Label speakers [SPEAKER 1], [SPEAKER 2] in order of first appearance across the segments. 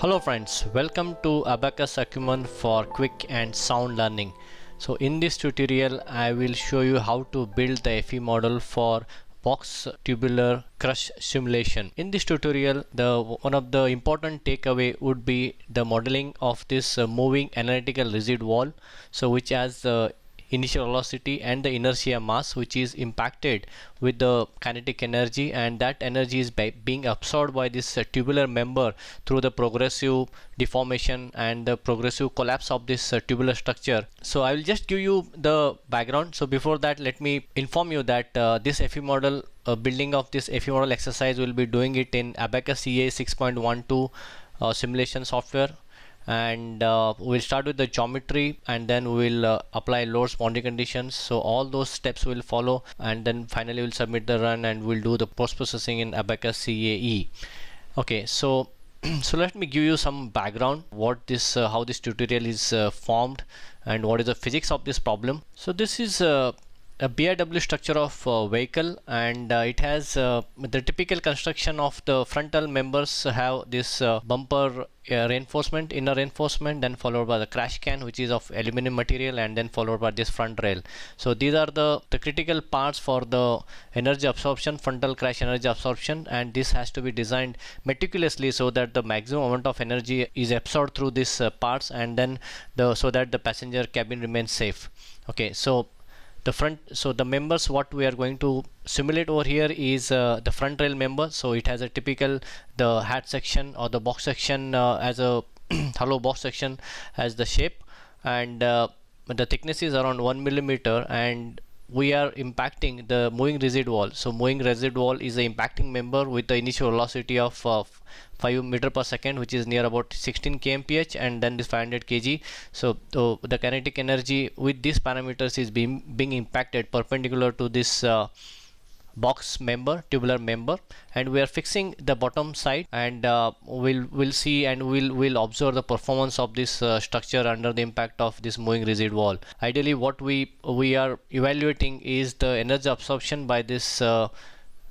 [SPEAKER 1] Hello friends, welcome to Abaqus Acumen for quick and sound learning. So in this tutorial I will show you how to build the FE model for box tubular crush simulation. In this tutorial one of the important takeaway would be the modeling of this moving analytical rigid wall, so which has the initial velocity and the inertia mass which is impacted with the kinetic energy, and that energy is being absorbed by this tubular member through the progressive deformation and the progressive collapse of this tubular structure. So I will just give you the background. So before that, let me inform you that this FE model building of this FE model exercise will be doing it in Abaqus CAE 6.12 simulation software, and we'll start with the geometry, and then we'll apply loads, boundary conditions. So all those steps will follow, and then finally we'll submit the run and we'll do the post processing in Abaqus CAE. Okay, so so let me give you some background what this how this tutorial is formed and what is the physics of this problem. So this is a BIW structure of vehicle, and it has the typical construction of the frontal members have this bumper reinforcement, inner reinforcement, then followed by the crash can which is of aluminum material, and then followed by this front rail. So these are the critical parts for the energy absorption, frontal crash energy absorption, and this has to be designed meticulously so that the maximum amount of energy is absorbed through these parts, and then so that the passenger cabin remains safe. Okay, so the members what we are going to simulate over here is the front rail member. So it has a typical the hat section or the box section as a hollow box section as the shape, and the thickness is around 1 millimeter, and we are impacting the moving rigid wall. So moving rigid wall is the impacting member with the initial velocity of 5 meter per second, which is near about 16 kmph, and then this 500 kg. So the kinetic energy with these parameters is being impacted perpendicular to this box member, tubular member, and we are fixing the bottom side, and we'll see and we'll observe the performance of this structure under the impact of this moving rigid wall. Ideally what we are evaluating is the energy absorption by this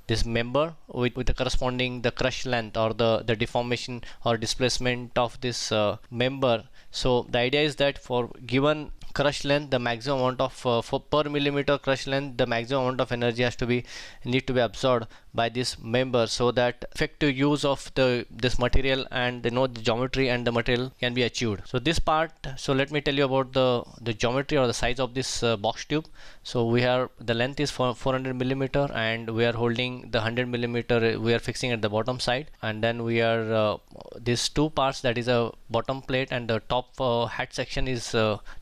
[SPEAKER 1] this member with the corresponding the crush length or the deformation or displacement of this member. So the idea is that for given crush length, the maximum amount of for per millimeter crush length, the maximum amount of energy has to be need to be absorbed by this member, so that effective use of this material and the geometry and the material can be achieved. So this part, so let me tell you about the geometry or the size of this box tube. So we have the length is 400 millimeter, and we are holding the 100 millimeter we are fixing at the bottom side, and then we are these two parts, that is a bottom plate and the top hat section is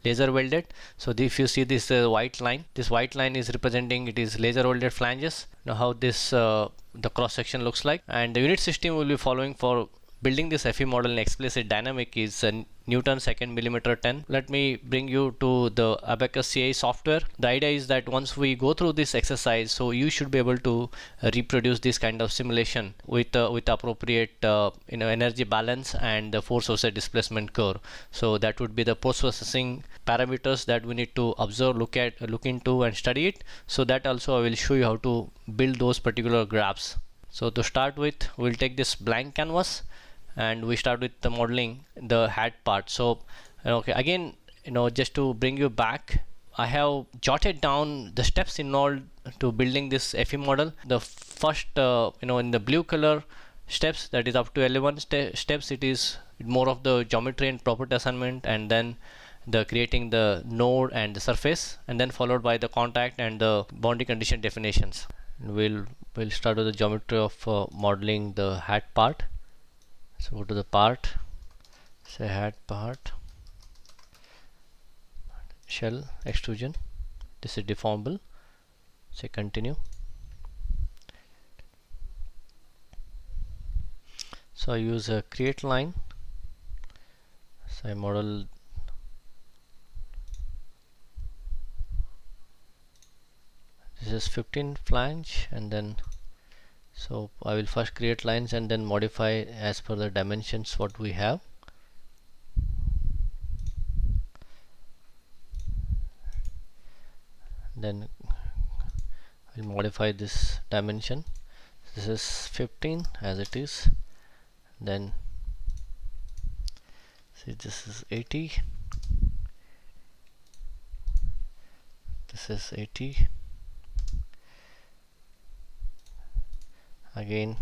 [SPEAKER 1] laser welded. So if you see this white line, this white line is representing it is laser welded flanges. Now how this the cross section looks like, and the unit system will be following for building this FE model in explicit dynamic is Newton second millimeter 10. Let me bring you to the Abaqus CAE software. The idea is that once we go through this exercise, so you should be able to reproduce this kind of simulation with appropriate energy balance and the force versus displacement curve. So that would be the post processing parameters that we need to observe, look into and study it. So that also I will show you how to build those particular graphs. So to start with, we'll take this blank canvas and we start with the modeling the hat part. So okay, again, just to bring you back, I have jotted down the steps involved to building this FE model. The first in the blue color steps, that is up to 11 steps, it is more of the geometry and property assignment, and then the creating the node and the surface, and then followed by the contact and the boundary condition definitions. We'll start with the geometry of modeling the hat part. So go to the part, say hat part, shell extrusion, this is deformable, say continue. So I use a create line, so I model this is 15 flange, and then so I will first create lines and then modify as per the dimensions what we have. Then I will modify this dimension. This is 15 as it is, then See, this is 80, this is 80, again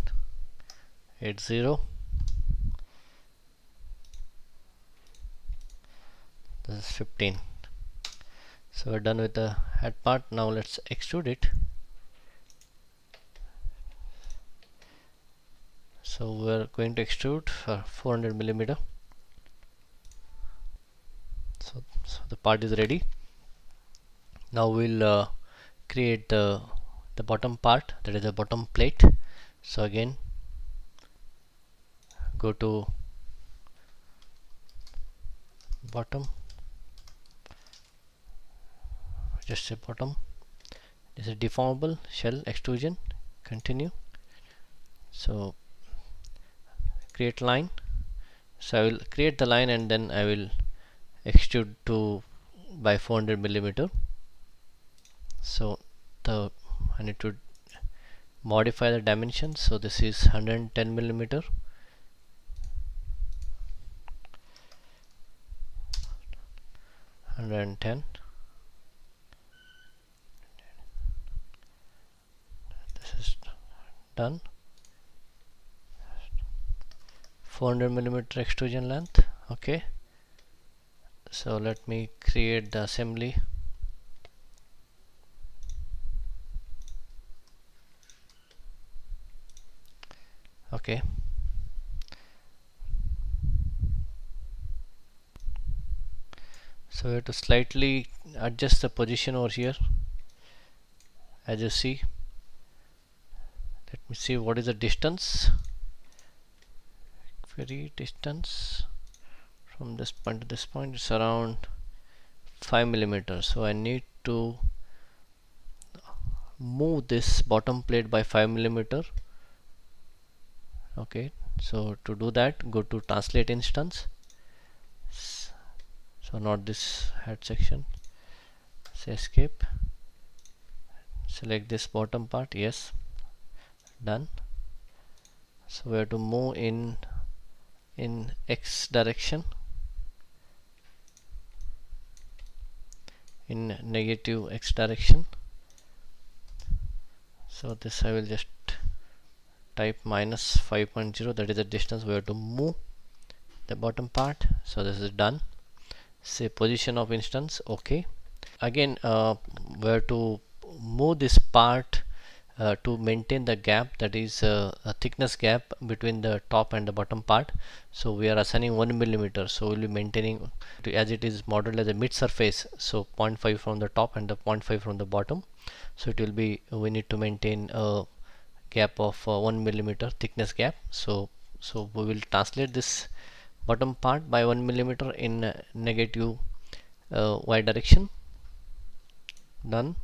[SPEAKER 1] 80, this is 15. So we're done with the head part. Now let's extrude it. So we're going to extrude for 400 millimeter. So the part is ready. Now we'll create the bottom part, that is the bottom plate. So again, go to bottom, just say bottom. This is deformable shell extrusion. Continue. So create line. So I will create the line and then I will extrude to by 400 millimeter. So I need to modify the dimensions. So this is 110 millimeter. 110. This is done. 400 millimeter extrusion length. Okay. So let me create the assembly. Okay. So we have to slightly adjust the position over here. As you see, let me see what is the distance. Very distance from this point to this point is around 5 millimeters. So I need to move this bottom plate by 5 millimeter. Okay, so to do that, go to translate instance. So not this head section. Say escape. Select this bottom part. Yes, done. So we have to move in X direction, in negative X direction. So this I will just type minus 5.0, that is the distance we have to move the bottom part. So this is done. Say position of instance. Okay. Again, we have to move this part to maintain the gap, that is a thickness gap between the top and the bottom part. So we are assigning 1 millimeter. So we'll be maintaining as it is modeled as a mid surface. So 0.5 from the top and the 0.5 from the bottom. So it will be, we need to maintain a gap of 1 millimeter thickness gap. So we will translate this bottom part by 1 millimeter in negative y direction. Done.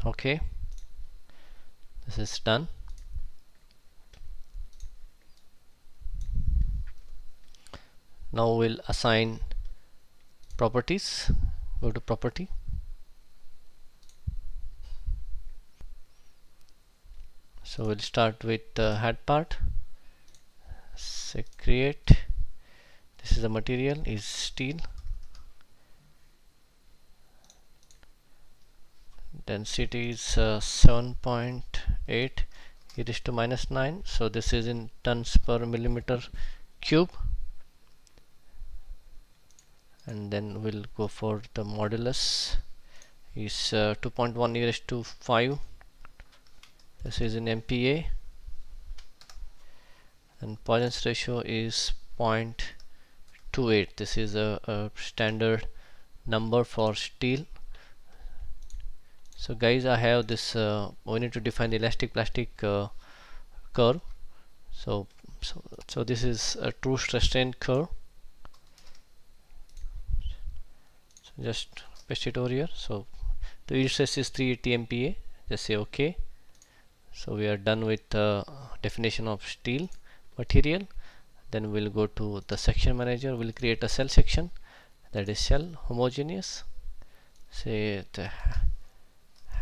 [SPEAKER 1] Okay, this is done. Now we'll assign properties. Go to property. So we'll start with the head part. Say create. This is the material is steel. Density is 7.8 e raised to minus 9. So this is in tons per millimeter cube. And then we'll go for the modulus is 2.1 e raised to 5. This is in MPa. And Poisson's ratio is 0.28. This is a standard number for steel. So guys, I have this we need to define the elastic plastic curve. So this is a true stress strain curve. So just paste it over here. So the yield stress is 380 MPa. Just say OK. So we are done with the definition of steel material. Then we'll go to the section manager. We'll create a cell section, that is cell homogeneous. Say the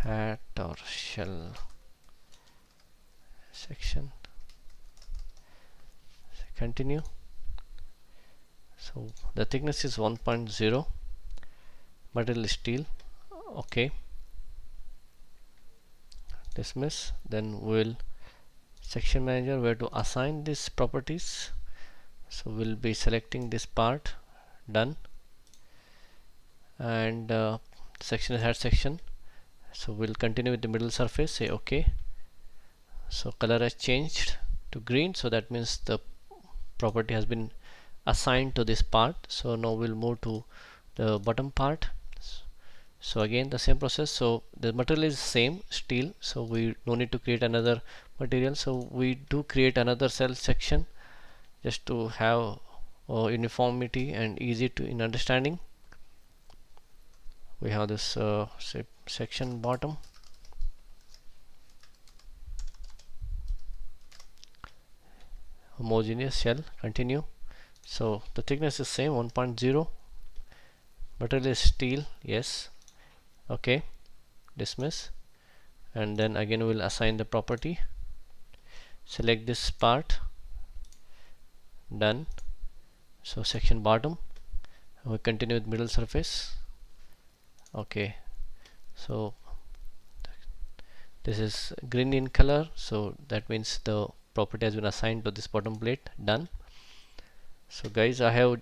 [SPEAKER 1] hat or shell section. Continue. So the thickness is 1.0, material is steel. Okay, dismiss. Then we'll section manager where to assign these properties. So we'll be selecting this part. Done. And section is head section, so we'll continue with the middle surface. Say okay. So color has changed to green, so that means the property has been assigned to this part. So now we'll move to the bottom part. So again the same process. So the material is same, steel, so we no need to create another material. So we do create another cell section just to have uniformity and easy to in understanding. We have this section bottom. Homogeneous shell. Continue. So the thickness is same, 1.0. Material is steel. Yes. Okay. Dismiss. And then again we'll assign the property. Select this part. Done. So section bottom. We continue with middle surface. Okay. So this is green in color, so that means the property has been assigned to this bottom plate. Done. So guys, I have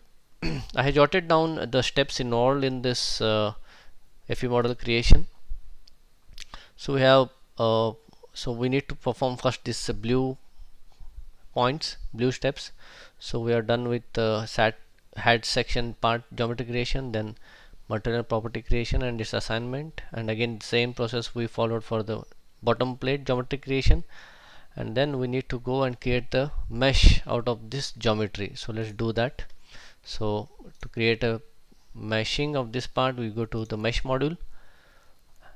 [SPEAKER 1] I have jotted down the steps involved in this FE model creation. So we have so we need to perform first this blue points, blue steps. So we are done with head section part geometry creation, then material property creation and its assignment, and again same process we followed for the bottom plate geometry creation. And then we need to go and create the mesh out of this geometry. So let's do that. So to create a meshing of this part, we go to the mesh module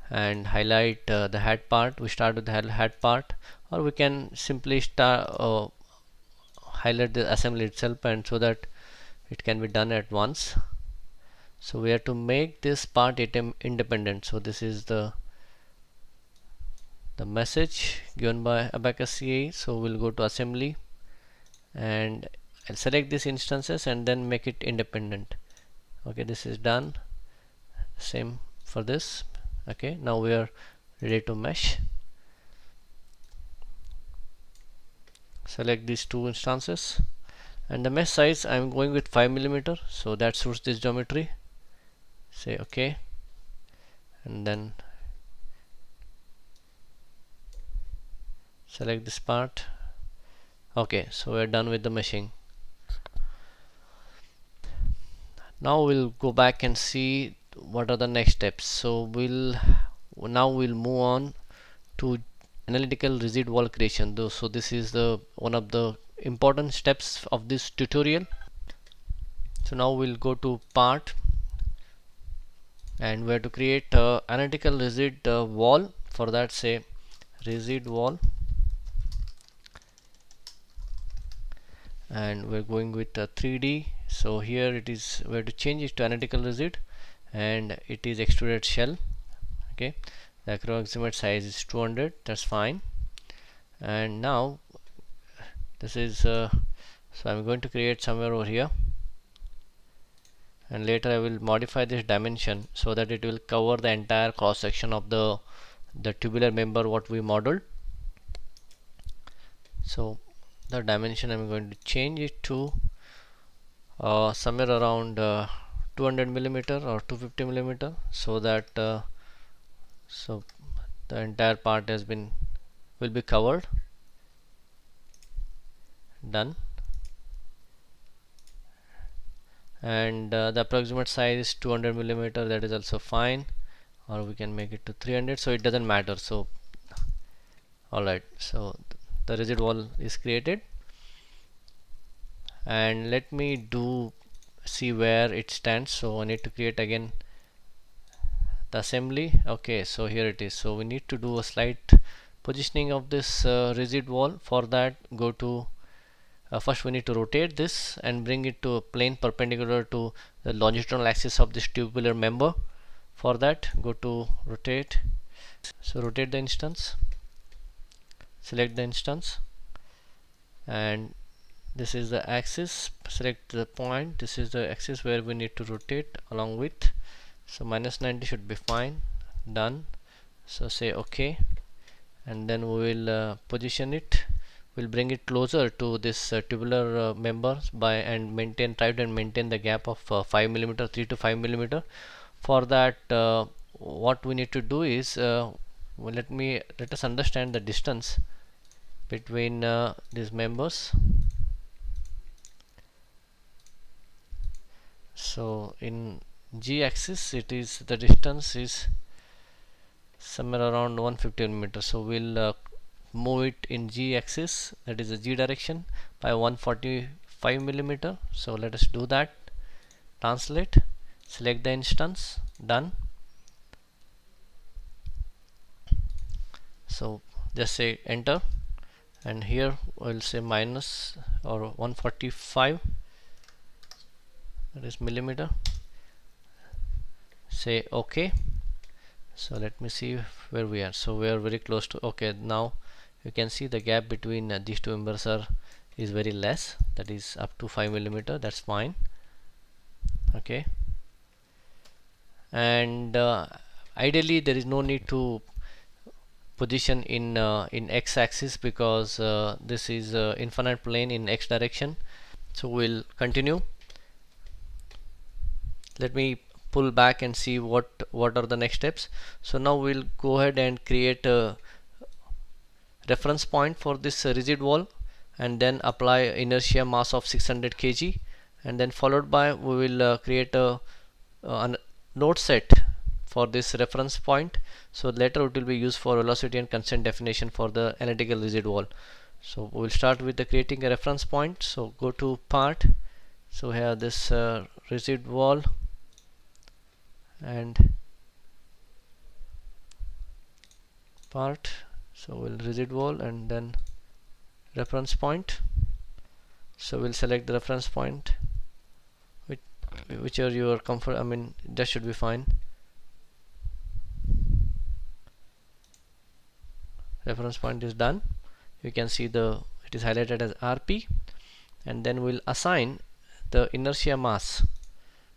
[SPEAKER 1] and highlight the head part. We start with the head part, or we can simply start highlight the assembly itself, and so that it can be done at once. So we have to make this part item independent. So this is the message given by Abaqus CAE. So we'll go to assembly and I'll select these instances and then make it independent. Okay, this is done. Same for this. Okay, now we are ready to mesh. Select these two instances, and the mesh size I'm going with 5 mm, so that suits this geometry. Say okay, and then select this part. Okay, so we're done with the meshing. Now we'll go back and see what are the next steps. So we'll move on to analytical residual creation. So this is the one of the important steps of this tutorial. So now we'll go to part, and we have to create analytical resid wall. For that, say resid wall, and we're going with 3D. So here it is, we have to change it to analytical resid, and it is extruded shell. Okay, the approximate size is 200. That's fine. And now this is so I'm going to create somewhere over here, and later I will modify this dimension so that it will cover the entire cross section of the tubular member what we modeled. So the dimension I'm going to change it to somewhere around 200 millimeter or 250 millimeter, so that so the entire part will be covered. Done. And the approximate size is 200 millimeter. That is also fine, or we can make it to 300, so it doesn't matter. So alright, so the rigid wall is created, and let me see where it stands. So I need to create again the assembly. Okay, so here it is. So we need to do a slight positioning of this rigid wall. For that, go to first we need to rotate this and bring it to a plane perpendicular to the longitudinal axis of this tubular member. For that, go to rotate So rotate the instance, select the instance, and this is the axis. Select the point. This is the axis where we need to rotate along with. So -90 should be fine. Done. So say OK, and then we will position it. We'll bring it closer to this tubular member by and try to maintain the gap of 5 millimeter, 3 to 5 millimeter. For that, what we need to do is let us understand the distance between these members. So in g-axis, it is the distance is somewhere around 150 millimeters. So we'll move it in g-axis, that is the g direction, by 145 millimeter. So let us do that. Translate, select the instance, done. So just say enter, and here we'll say minus or 145, that is millimeter. Say OK. So let me see where we are. So we are very close to OK. Now you can see the gap between these two members is very less, that is up to 5 millimeter. That's fine. Okay, and ideally there is no need to position in x-axis because this is infinite plane in x direction. So we'll continue. Let me pull back and see what are the next steps. So now we'll go ahead and create a reference point for this rigid wall, and then apply inertia mass of 600 kg, and then followed by we will create a node set for this reference point. So later it will be used for velocity and constraint definition for the analytical rigid wall. So we'll start with the creating a reference point. So go to part. So we have this rigid wall and part. So we'll rigid wall and then reference point. So we'll select the reference point, whichever you are comfortable. I mean, that should be fine. Reference point is done. You can see it is highlighted as RP, and then we'll assign the inertia mass.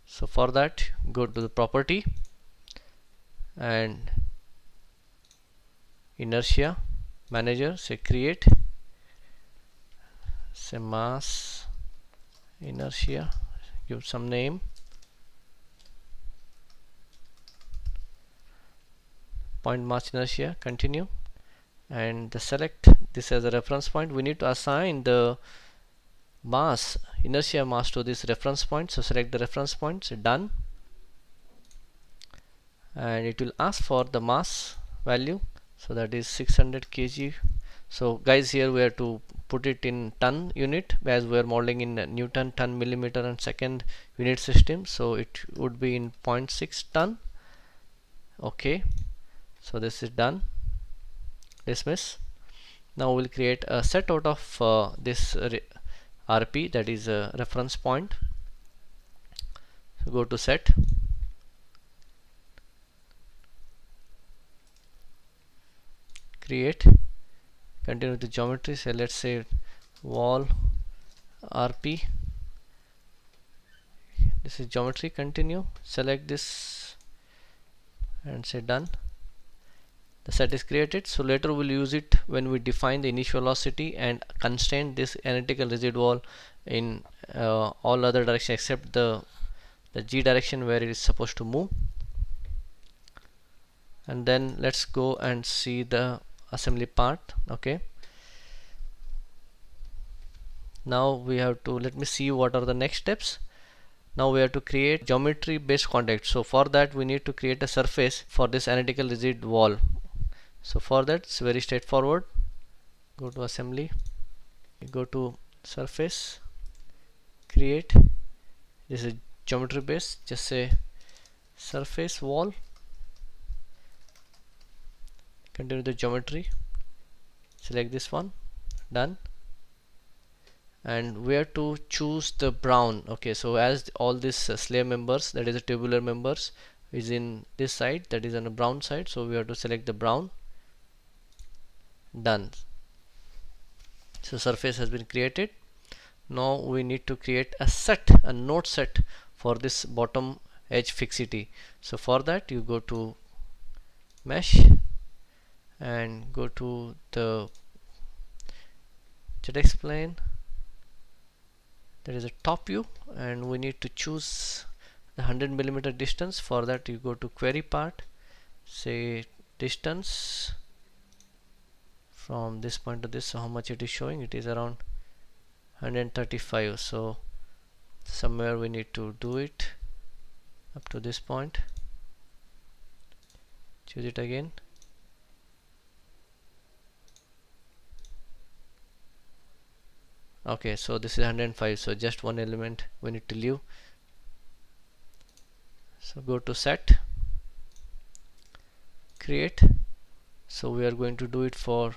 [SPEAKER 1] So for that, go to the property and inertia manager, say create, say mass inertia, give some name, point mass inertia, continue, and select this as a reference point. We need to assign the mass, inertia mass, to this reference point. So select the reference point, say done, and it will ask for the mass value. So that is 600 kg. So guys, here we have to put it in ton unit as we are modeling in Newton, ton, millimeter and second unit system. So it would be in 0.6 ton. Okay, so this is done. Dismiss. Now we'll create a set out of this RP, that is a reference point. So go to set, create, continue with the geometry. So let's say wall RP, this is geometry, continue, select this and say done. The set is created. So later we'll use it when we define the initial velocity and constrain this analytical rigid wall in all other directions except the g direction where it is supposed to move. And then let's go and see the assembly part. Okay, now we have to, let me see what are the next steps. Now we have to create geometry based contact. So for that we need to create a surface for this analytical rigid wall. So for that it's very straightforward. Go to assembly, go to surface, create, this is geometry base, just say surface wall, continue the geometry, select this one, done, and we have to choose the brown. Okay, so as all these slave members, that is the tubular members, is in this side, that is on the brown side, so we have to select the brown. Done. So surface has been created. Now we need to create a node set for this bottom edge fixity. So for that you go to mesh and go to the ZX plane, that is a top view, and we need to choose the 100mm distance. For that you go to query part, say distance from this point to this. So how much it is showing? It is around 135. So somewhere we need to do it up to this point. Choose it again. Okay, so this is 105, so just one element we need to leave. So go to set, create. So we are going to do it for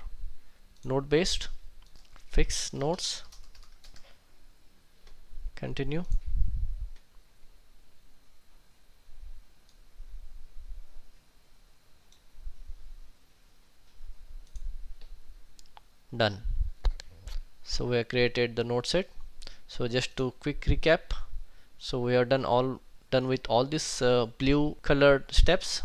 [SPEAKER 1] node based, fix nodes, continue. Done. So we have created the node set. So just to quick recap, so we are done with all these blue colored steps.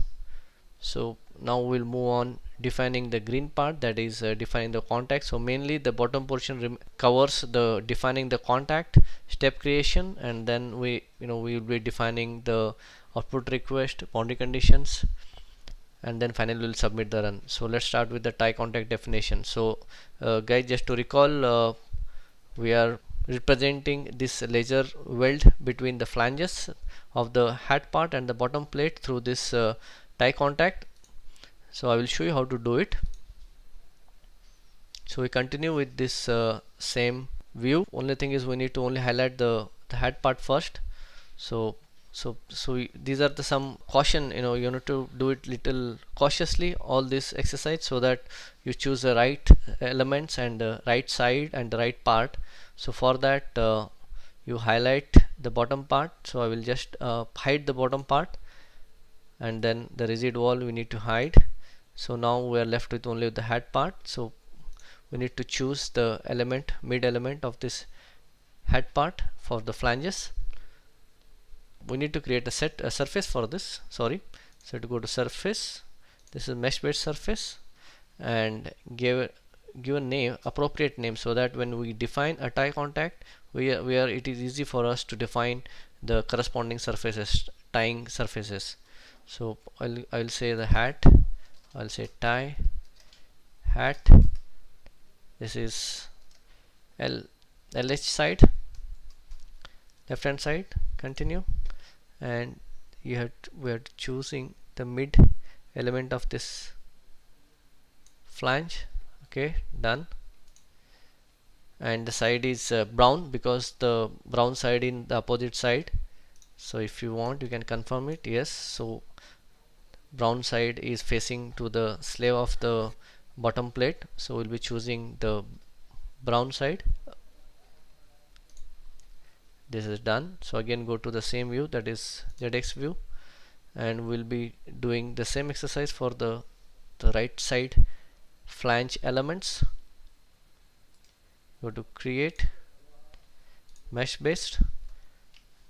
[SPEAKER 1] So now we'll move on defining the green part, that is defining the contact. So mainly the bottom portion covers the defining the contact, step creation, and then we will be defining the output request, boundary conditions, and then finally we'll submit the run. So let's start with the tie contact definition. So guys, just to recall, we are representing this laser weld between the flanges of the head part and the bottom plate through this tie contact. So I will show you how to do it. So we continue with this same view. Only thing is we need to only highlight the head part first. So these are the some caution, you need to do it little cautiously, all this exercise, so that you choose the right elements and the right side and the right part. So for that you highlight the bottom part. So I will just hide the bottom part, and then the residual we need to hide. So now we are left with only the head part. So we need to choose the element, mid element of this head part for the flanges. We need to create a surface for this. So to go to surface, this is mesh based surface, and give a name, appropriate name, so that when we define a tie contact, it is easy for us to define the corresponding surfaces, tying surfaces. So I'll say the hat, I'll say tie hat. This is LH side, left hand side, continue. And we are choosing the mid element of this flange. Okay, done. And the side is brown, because the brown side in the opposite side. So if you want, you can confirm it. Yes, so brown side is facing to the slave of the bottom plate, so we'll be choosing the brown side. This is done. So again go to the same view, that is ZX view, and we'll be doing the same exercise for the right side flange elements. Go to create, mesh based,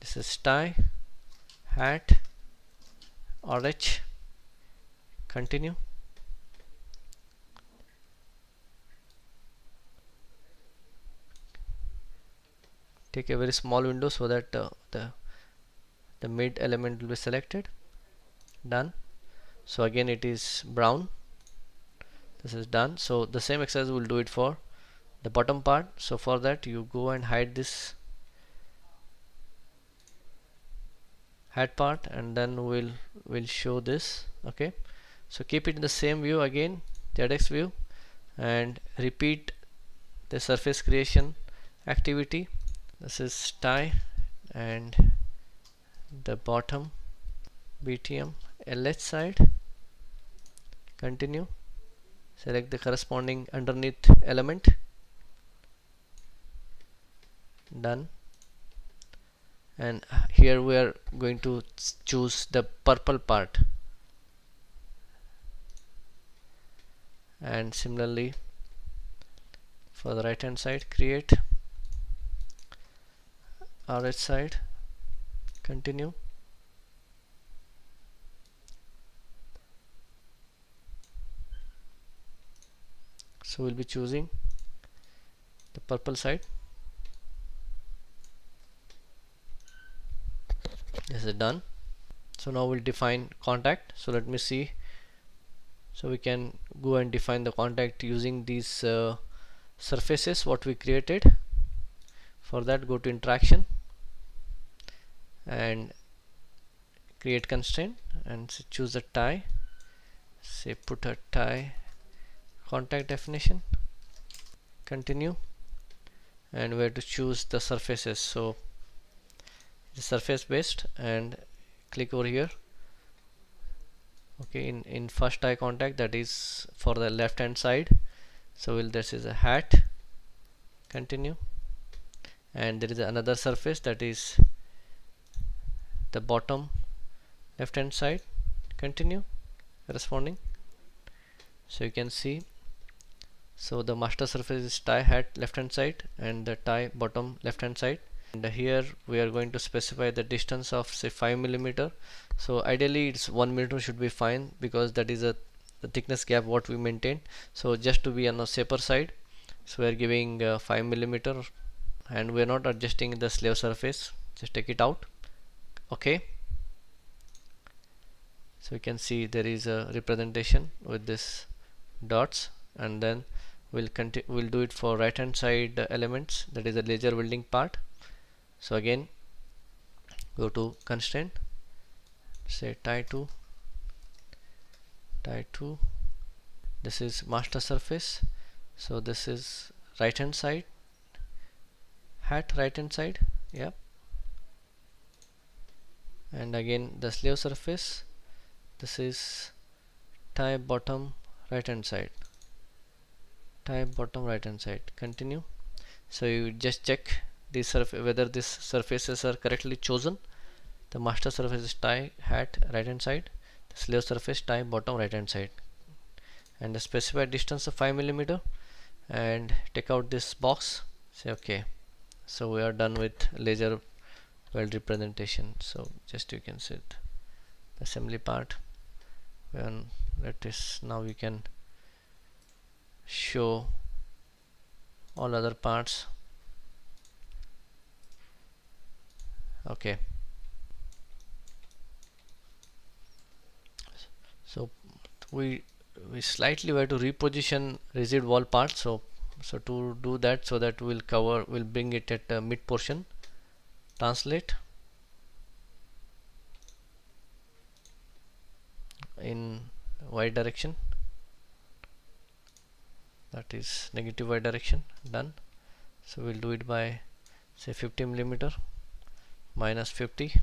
[SPEAKER 1] this is tie hat RH, continue. Take a very small window so that the mid element will be selected. Done. So again it is brown. This is done. So the same exercise will do it for the bottom part. So for that you go and hide this head part, and then we'll show this. Okay, so keep it in the same view again, ZX view, and repeat the surface creation activity. This is tie and the bottom BTM LH side, continue. Select the corresponding underneath element. Done. and here we are going to choose the purple part, and similarly for the right hand side create RH side, continue, so we'll be choosing the purple side. This is done. So now we'll define contact. So let me see. So we can go and define the contact using these surfaces what we created. For that, go to interaction and create constraint and choose a tie. Say put a tie contact definition, continue, and where to choose the surfaces. So the surface based, and click over here. Okay, in first eye contact, that is for the left hand side, so this is a hat, continue, and there is another surface that is the bottom left hand side, continue, corresponding. So you can see, so the master surface is tie hat left hand side and the tie bottom left hand side, and here we are going to specify the distance of say 5 millimeter. So ideally it's 1 millimeter should be fine, because that is the thickness gap what we maintain. So just to be on the safer side, so we are giving 5 millimeter, and we are not adjusting the slave surface, just take it out. Okay, so you can see there is a representation with this dots, and then we'll do it for right hand side elements, that is the laser welding part. So again go to constraint, say tie to, this is master surface, so this is right hand side hat, right hand side, yep, and again the slave surface, this is tie bottom right hand side, tie bottom right hand side, continue. So you just check this whether these surfaces are correctly chosen. The master surface is tie hat right hand side, the slave surface tie bottom right hand side, and the specified distance of 5 millimeter, and take out this box, say okay. So we are done with laser weld representation. So just you can see the assembly part, when that is, now we can show all other parts. Okay, so we slightly have to reposition rigid wall part. So to do that, so that we'll bring it at mid portion, translate in y direction, that is negative y direction, done. So we'll do it by say 50 millimeter minus 50,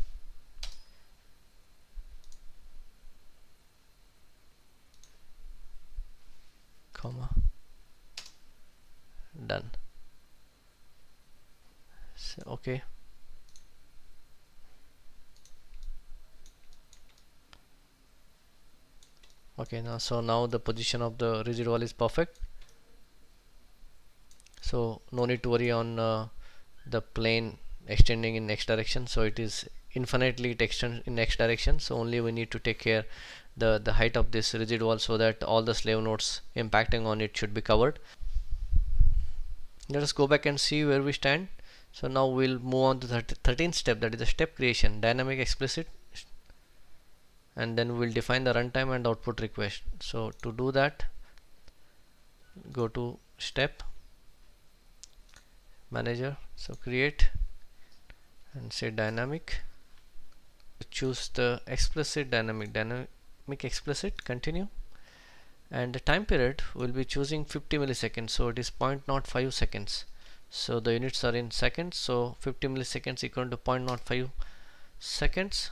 [SPEAKER 1] comma, done. So okay, now now the position of the rigid wall is perfect. So no need to worry on the plane extending in x direction, so it is infinitely it extends in x direction. So only we need to take care the height of this rigid wall, so that all the slave nodes impacting on it should be covered. Let us go back and see where we stand. So now we'll move on to the 13th step, that is the step creation, dynamic explicit, and then we'll define the runtime and output request. So to do that, go to step manager, so create and say dynamic, choose the explicit dynamic explicit, continue, and the time period will be choosing 50 milliseconds, so it is 0.05 seconds. So the units are in seconds, so 50 milliseconds equal to 0.05 seconds,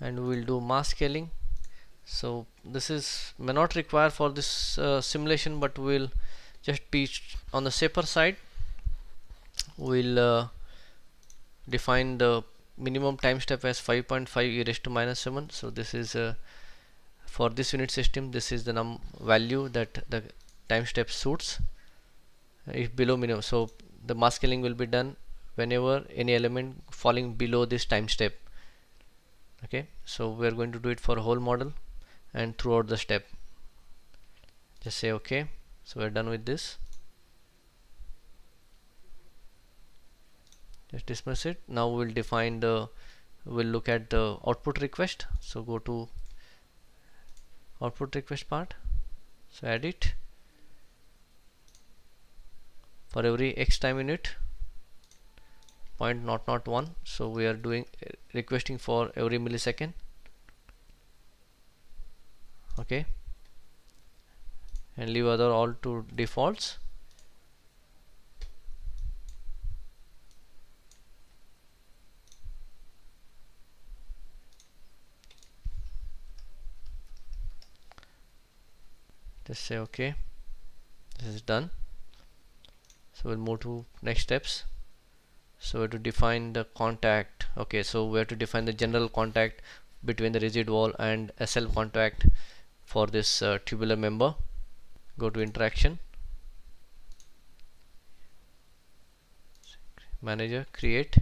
[SPEAKER 1] and we will do mass scaling. So this is may not require for this simulation, but we'll just be on the safer side. We'll define the minimum time step as 5.5 e raised to minus 7. So this is for this unit system, this is the value that the time step suits if below minimum. So the mask scaling will be done whenever any element falling below this time step. Okay, so we are going to do it for a whole model and throughout the step. Just say okay. So we're done with this. Just dismiss it. Now we'll define the, we'll look at the output request. So go to output request part. So add it for every x time unit, 0.001. So we are doing requesting for every millisecond. Okay, and leave other all to defaults. Just say okay. This is done. So we'll move to next steps. So we have to define the contact. Okay, so we have to define the general contact between the rigid wall and SL contact for this tubular member. Go to interaction, manager, create.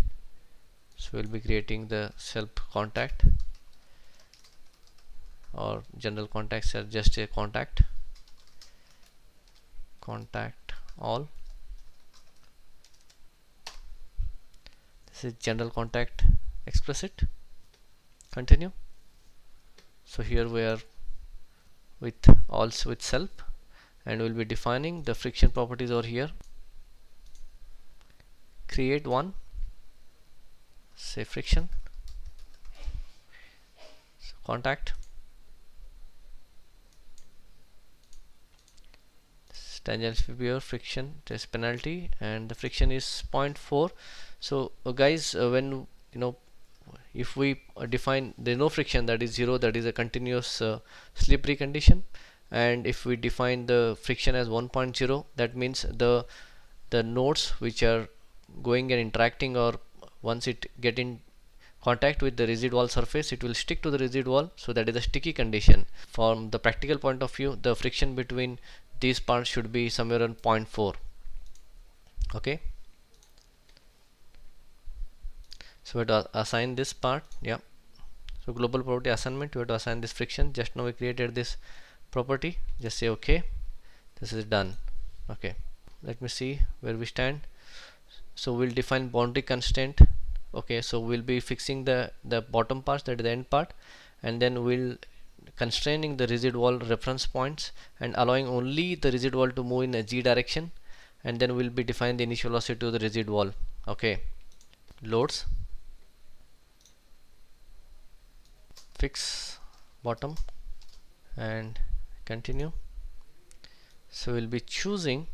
[SPEAKER 1] So we'll be creating the self contact, or general contacts are just a contact all. This is general contact explicit. Continue. So here we are with also with self, and we'll be defining the friction properties over here. Create one, say friction, so contact, tangential behavior, friction test penalty, and the friction is 0.4. So guys, when if we define there's no friction, that is 0, that is a continuous slippery condition, and if we define the friction as 1.0, that means the nodes which are going and interacting, or once it get in contact with the rigid wall surface, it will stick to the rigid wall. So that is a sticky condition. From the practical point of view, the friction between these parts should be somewhere around 0.4. okay, so we have to assign this part. Yeah, so global property assignment, we have to assign this friction. Just now we created this property. Just say okay. This is done. Okay, let me see where we stand. So we'll define boundary constraint. Okay, so we'll be fixing the bottom part, that is the end part, and then we'll constraining the rigid wall reference points and allowing only the rigid wall to move in a z direction, and then we'll be defining the initial velocity to the rigid wall. Okay, loads, fix bottom, and continue. So we'll be choosing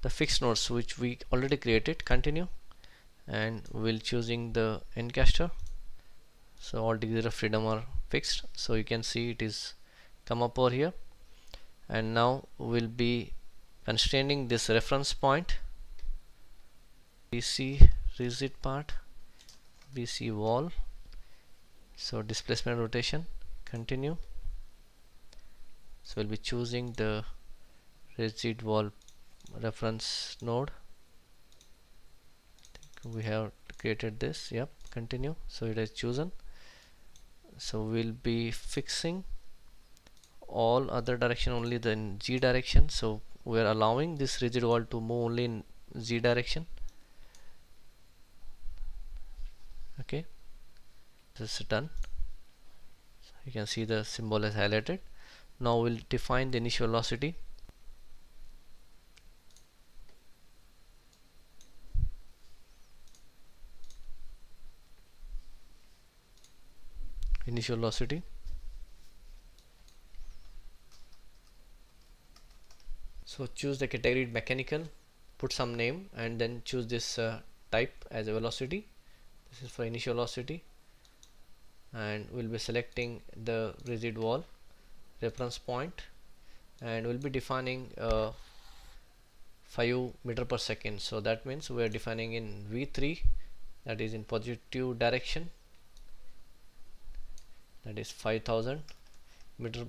[SPEAKER 1] the fixed nodes which we already created. Continue, and we'll choosing the encaster. So all degrees of freedom are fixed, so you can see it is come up over here. And now we'll be constraining this reference point, BC rigid part, BC wall. So displacement rotation. Continue. So we'll be choosing the rigid wall reference node. I think we have created this. Yep, continue. So it is chosen. So we'll be fixing all other direction only the in z direction. So we are allowing this rigid wall to move only in z direction. Okay, this is done. So you can see the symbol is highlighted. Now we'll define the initial velocity. Initial velocity. So choose the category mechanical, put some name, and then choose this type as a velocity. This is for initial velocity, and we'll be selecting the rigid wall reference point, and we'll be defining 5 meter per second. So that means we are defining in v3 that is in positive direction, that is 5000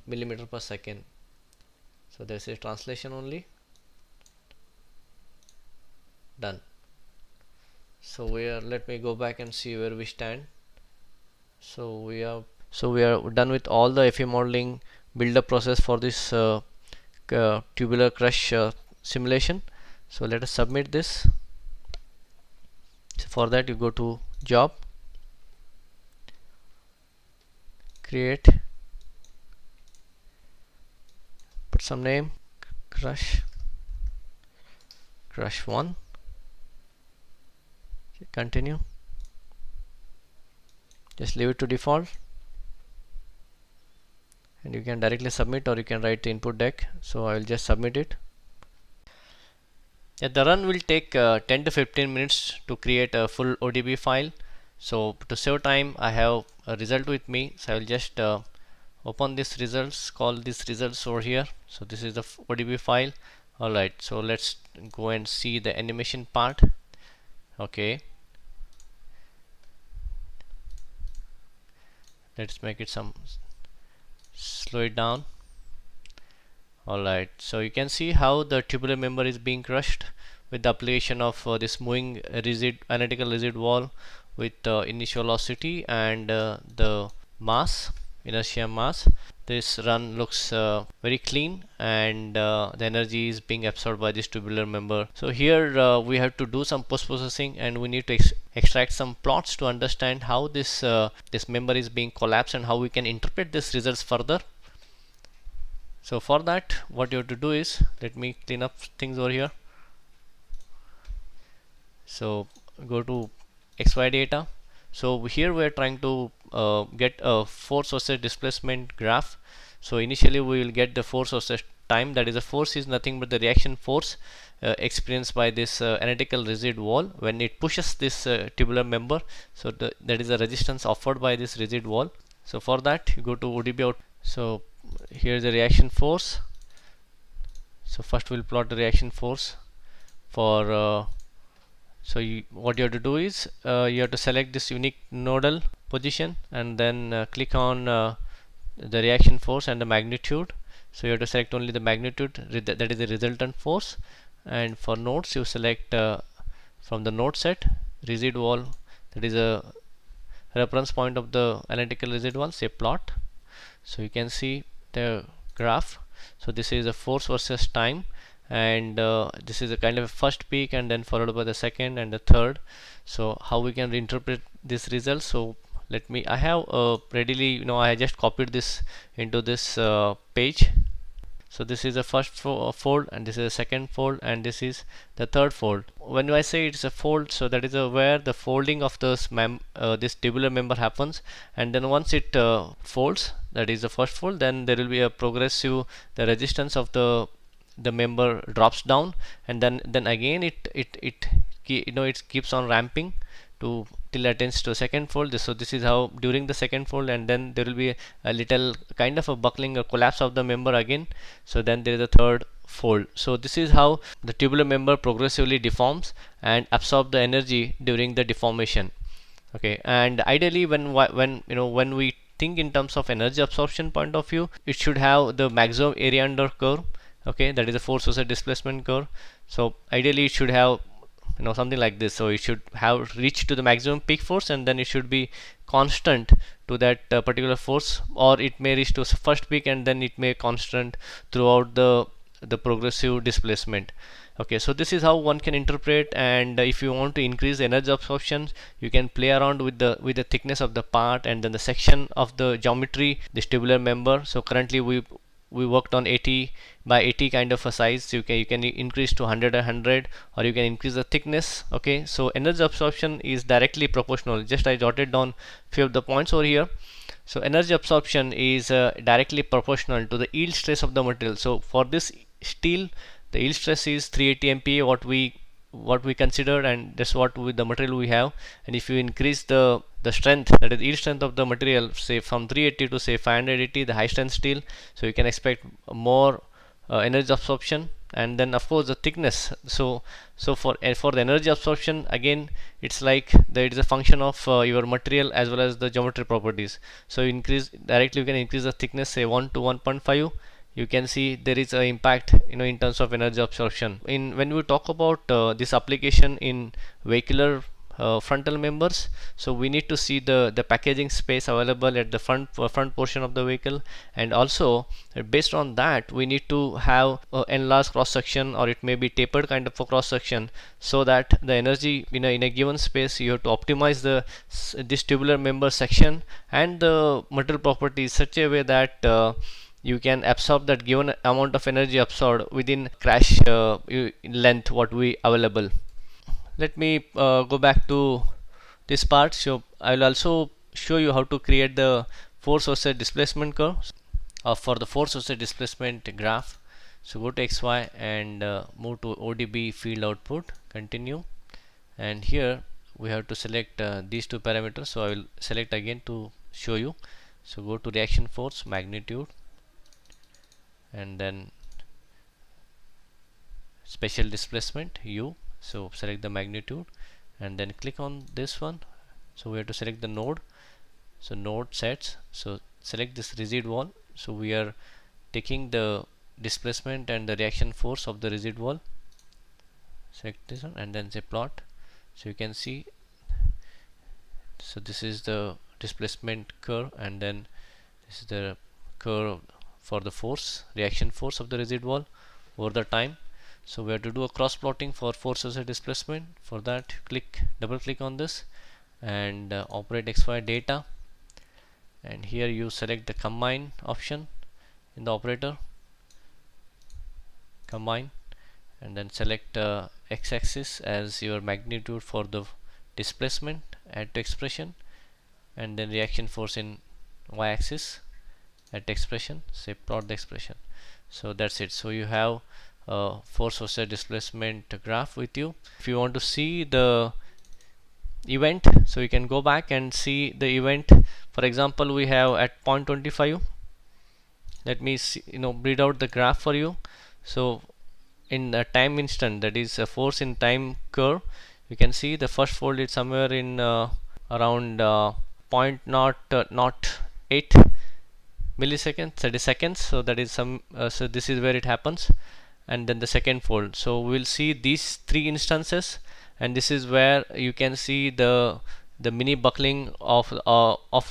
[SPEAKER 1] millimeter per second. So this is translation only. Done. So let me go back and see where we stand. So we are done with all the FE modeling build-up process for this tubular crush simulation. So let us submit this. So for that you go to job, create, put some name, crush 1, continue, just leave it to default, and you can directly submit or you can write the input deck. So I will just submit it. Yeah, the run will take 10 to 15 minutes to create a full ODB file. So to save time, I have a result with me, so I will just open this results, call this results over here. So this is the ODB file. Alright, so let's go and see the animation part. Okay, let's make it slow it down. Alright, so you can see how the tubular member is being crushed with the application of this moving analytical rigid wall with initial velocity and the mass, inertia mass. This run looks very clean, and the energy is being absorbed by this tubular member. So here we have to do some post-processing, and we need to extract some plots to understand how this member is being collapsed and how we can interpret these results further. So for that, what you have to do is, let me clean up things over here. So go to XY data. So here we are trying to get a force versus displacement graph. So initially we will get the force versus time, that is, the force is nothing but the reaction force experienced by this analytical rigid wall when it pushes this tubular member. So that is the resistance offered by this rigid wall. So for that, you go to ODB out. So here is the reaction force. So first we'll plot the reaction force for what you have to do is you have to select this unique nodal position and then click on the reaction force and the magnitude. So you have to select only the magnitude, that is the resultant force, and for nodes you select from the node set rigid wall, that is a reference point of the analytical rigid wall, say plot. So you can see the graph. So this is a force versus time, and this is a kind of a first peak and then followed by the second and the third. So how we can reinterpret this result? So I have readily, I just copied this into this page. So this is the first fold, and this is the second fold, and this is the third fold. When I say it's a fold, so that is where the folding of this tubular member happens, and then once it folds, that is the first fold, then there will be a progressive, the resistance of the member drops down, and then again it keeps on ramping till it attains to second fold. So this is how during the second fold, and then there will be a little kind of a buckling or collapse of the member again. So then there is a third fold. So this is how the tubular member progressively deforms and absorb the energy during the deformation. Okay, and ideally when we think in terms of energy absorption point of view, it should have the maximum area under curve. Okay, that is a force versus displacement curve. So ideally it should have something like this. So it should have reached to the maximum peak force, and then it should be constant to that particular force, or it may reach to first peak and then it may constant throughout the progressive displacement. Okay, so this is how one can interpret. And if you want to increase energy absorption, you can play around with the thickness of the part and then the section of the geometry, this tubular member. So currently we worked on 80 by 80 kind of a size. So you can increase to 100 or you can increase the thickness. Okay, so energy absorption is directly proportional. Just I jotted down few of the points over here. So energy absorption is directly proportional to the yield stress of the material. So for this steel, the yield stress is 380 MPa, what we considered, and that's what with the material we have. And if you increase the strength, that is yield strength of the material, say from 380 to say 580, the high strength steel, so you can expect more energy absorption. and then of course the thickness. So for the energy absorption, again it's like it is a function of your material as well as the geometry properties. So increase directly, you can increase the thickness, say 1 to 1.5. You can see there is an impact, in terms of energy absorption. In when we talk about this application in vehicular frontal members, so we need to see the packaging space available at the front portion of the vehicle, and also based on that we need to have enlarged cross section, or it may be tapered kind of a cross section, so that the energy in a given space, you have to optimize this tubular member section and the material properties such a way that you can absorb that given amount of energy absorbed within crash length what we available. Let me go back to this part. So I will also show you how to create the force versus displacement curve for the force versus displacement graph. So go to XY and move to ODB field output, continue, and here we have to select these two parameters. So I will select again to show you. So go to reaction force, magnitude, and then special displacement U. So select the magnitude and then click on this one. So we have to select the node. So node sets, so select this residual. So we are taking the displacement and the reaction force of the residual. Select this one and then say plot. So you can see, so this is the displacement curve, and then this is the curve for the force, reaction force of the residual over the time. So we have to do a cross plotting for force versus displacement. For that, double click on this and operate XY data, and here you select the combine option in the operator, combine, and then select x-axis as your magnitude for the displacement, add to expression, and then reaction force in y-axis, add to expression, say plot the expression. So that's it. So you have force versus displacement graph with you. If you want to see the event, so you can go back and see the event. For example, we have at 0.25. Let me see, read out the graph for you. So in the time instant, that is a force in time curve, you can see the first fold is somewhere in around 0.008 milliseconds, 30 seconds. So that is some so this is where it happens, and then the second fold. So we'll see these three instances, and this is where you can see the mini buckling of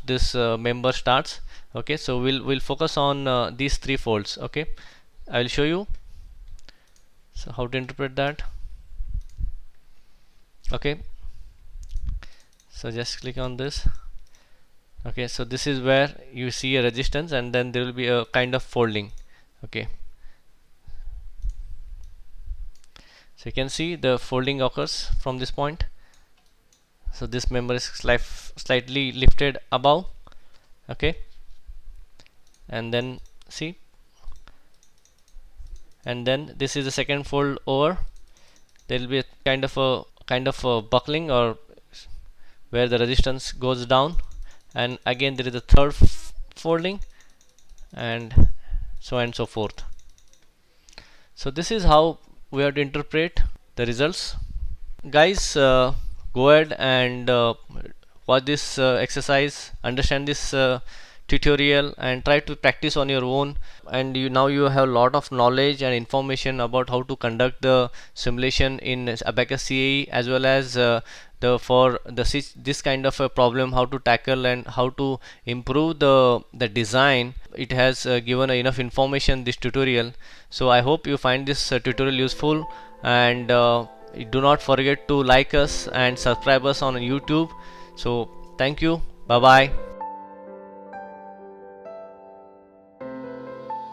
[SPEAKER 1] this member starts. Okay, so we'll focus on these three folds. Okay, I will show you so how to interpret that. Okay, so just click on this. Okay, so this is where you see a resistance, and then there will be a kind of folding. Okay, so you can see the folding occurs from this point. So this member is slightly lifted above. Okay, and then see, and then this is the second fold over. There will be a kind of a buckling, or where the resistance goes down, and again there is a third folding, and so on and so forth. So this is how we have to interpret the results. Guys, go ahead and watch this exercise, understand this tutorial, and try to practice on your own. And now you have a lot of knowledge and information about how to conduct the simulation in Abaqus CAE, as well as this kind of a problem, how to tackle and how to improve the design. It has given enough information, this tutorial. So I hope you find this tutorial useful, and do not forget to like us and subscribe us on YouTube. So thank you, bye bye.